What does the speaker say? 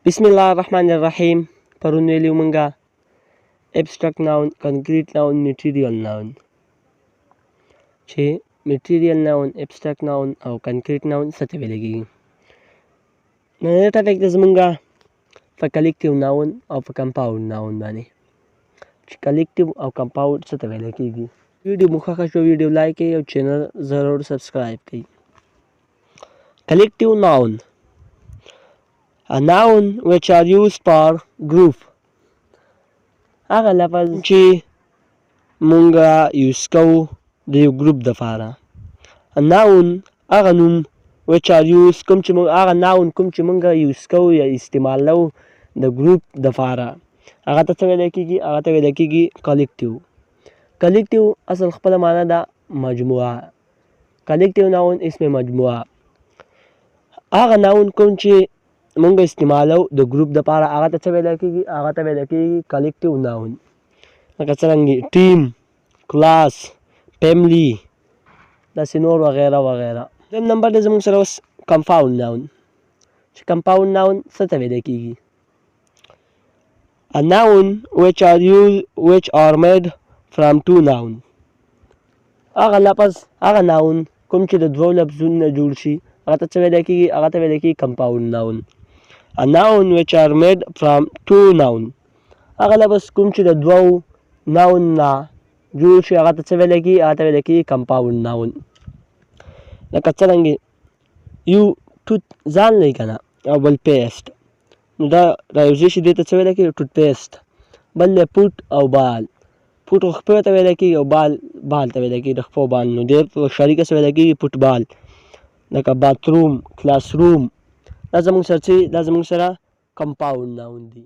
Bismillahirrahmanirrahim. پرون ویلي مونږه abstract noun, concrete noun, material noun. چې material noun, abstract noun او concrete noun څه ته ویل کېږي. نننی ټاپک دی زمونږه په collective noun او په compound noun باندې. چې collective او compound څه ته ویل کېږي. ویډیو مو خوښه شوه ویډیو لایک کړئ او چینل ضرور سبسکرایب کړئ. collective noun, a noun which are used for group. هغه لفظ چې مونږه یوز کوو د یو ګروپ دپاره. a noun هغه نوم which are used هغه noun کوم چې مونږه یوز کوو یا استعمالوو د ګروپ دپاره. هغه ته څه ویلی کېږي؟ هغه ته ویلی کېږي collective. collective اصل خپله معنی ده مجموعه. collective noun اسم مجموعه. هغه noun کوم چې مونږ استعمالو د ګروپ دپاره هغه ته څه ویلی کېږي؟ هغه ته ویلی کېږي collective noun. لکه څرنګې ټیم، کلاس، فیملی، داسې نور وغیره وغیره. دویم نمبر دی زموږ سره اوس compound noun. چې compound noun څه ته ویلی کېږي؟ a noun which are made from two noun. هغه لفظ هغه noun کوم چې د دوو لفظونو نه جوړ شي هغه ته څه ویلی کېږي؟ هغه ته ویلی کېږي compound noun. a noun which are made from two noun. هغه لفظ کوم چې د دوو noun نه جوړ شي هغه ته څه ویلی کېږي؟ هغه ته ویلی کېږي compound noun. لکه څرنګې یو توت ځان لري که نه او بل پیسټ، نو دا رایوځای شي دې ته څه ویلی کېږي؟ ټوت پیسټ. بل دی پوټ او بال. پوټ خپې ته ویلی کېږي او بال ته ویلی کېږي د خپو بال، نو دې په شریکه څه ویلی کېږي؟ فوټبال. لکه باتروم، کلاس روم، دا زموږ سره compound noun دي.